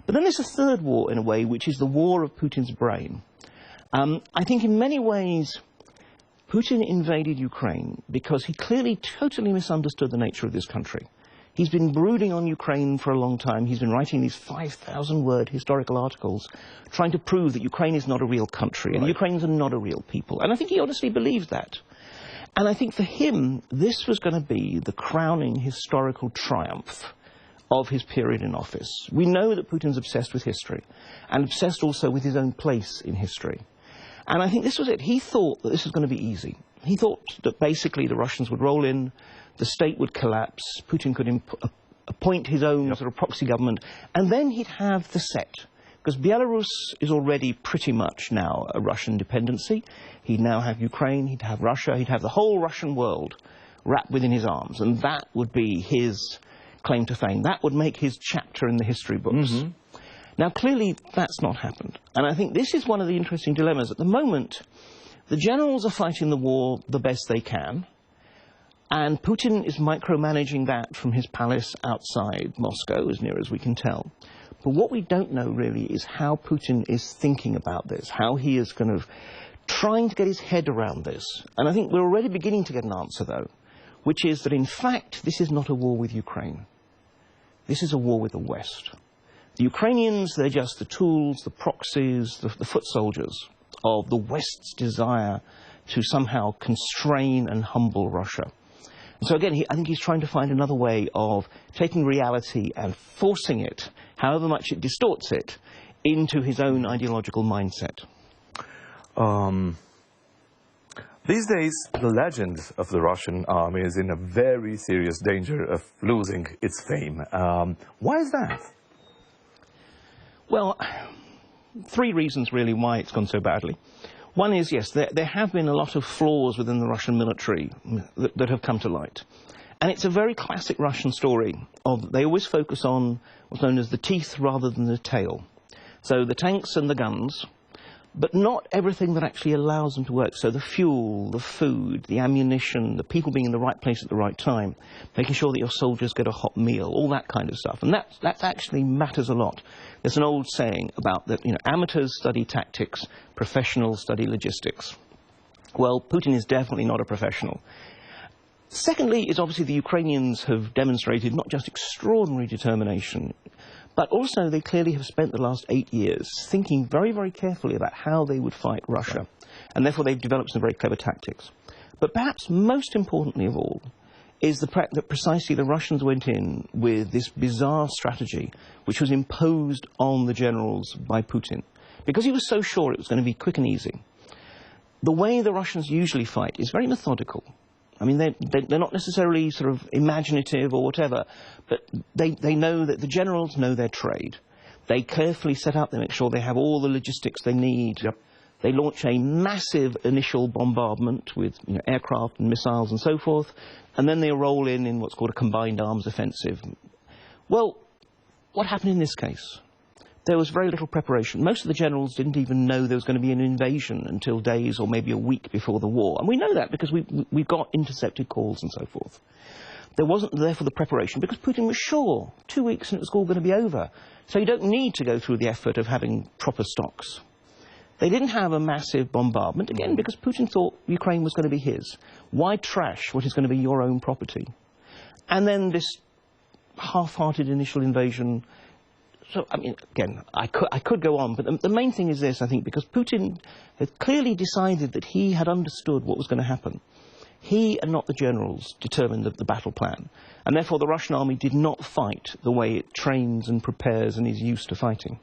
But then there's a third war, in a way, which is the war of Putin's brain. I think in many ways, Putin invaded Ukraine because he clearly totally misunderstood the nature of this country. He's been brooding on Ukraine for a long time. He's been writing these 5,000-word historical articles trying to prove that Ukraine is not a real country and Ukrainians are not a real people. And I think he honestly believes that. And I think for him, this was going to be the crowning historical triumph of his period in office. We know that Putin's obsessed with history and obsessed also with his own place in history. And I think this was it. He thought that this was going to be easy. He thought that basically the Russians would roll in, the state would collapse, Putin could appoint his own sort of proxy government, and then he'd have the set. Because Belarus is already pretty much now a Russian dependency. He'd now have Ukraine, he'd have Russia, he'd have the whole Russian world wrapped within his arms, and that would be his claim to fame. That would make his chapter in the history books. Mm-hmm. Now, clearly, that's not happened. And I think this is one of the interesting dilemmas. At the moment, the generals are fighting the war the best they can, and Putin is micromanaging that from his palace outside Moscow, as near as we can tell. But what we don't know, really, is how Putin is thinking about this, how he is kind of trying to get his head around this. And I think we're already beginning to get an answer, though, which is that, in fact, this is not a war with Ukraine. This is a war with the West. The Ukrainians, they're just the tools, the proxies, the foot soldiers of the West's desire to somehow constrain and humble Russia. And so again, I think he's trying to find another way of taking reality and forcing it, however much it distorts it, into his own ideological mindset. These days, the legend of the Russian army is in a very serious danger of losing its fame. Why is that? Well, three reasons really why it's gone so badly. One is, yes, there have been a lot of flaws within the Russian military that have come to light. And it's a very classic Russian story of they always focus on what's known as the teeth rather than the tail. So the tanks and the guns, but not everything that actually allows them to work. So the fuel, the food, the ammunition, the people being in the right place at the right time, making sure that your soldiers get a hot meal, all that kind of stuff. And that actually matters a lot. There's an old saying about that, amateurs study tactics, professionals study logistics. Well, Putin is definitely not a professional. Secondly, is obviously the Ukrainians have demonstrated not just extraordinary determination, but also they clearly have spent the last 8 years thinking very, very carefully about how they would fight Russia. Right. And therefore they've developed some very clever tactics. But perhaps most importantly of all is the fact that precisely the Russians went in with this bizarre strategy which was imposed on the generals by Putin. Because he was so sure it was going to be quick and easy. The way the Russians usually fight is very methodical. I mean, they're not necessarily sort of imaginative or whatever, but they know that the generals know their trade. They carefully set up, they make sure they have all the logistics they need. Yep. They launch a massive initial bombardment with aircraft and missiles and so forth, and then they roll in what's called a combined arms offensive. Well, what happened in this case? There was very little preparation. Most of the generals didn't even know there was going to be an invasion until days or maybe a week before the war. And we know that because we've got intercepted calls and so forth. There wasn't therefore the preparation because Putin was sure 2 weeks and it was all going to be over. So you don't need to go through the effort of having proper stocks. They didn't have a massive bombardment, again, because Putin thought Ukraine was going to be his. Why trash what is going to be your own property? And then this half-hearted initial invasion. So, I mean, again, I could go on, but the main thing is this, I think, because Putin had clearly decided that he had understood what was going to happen. He, and not the generals, determined the battle plan. And therefore the Russian army did not fight the way it trains and prepares and is used to fighting.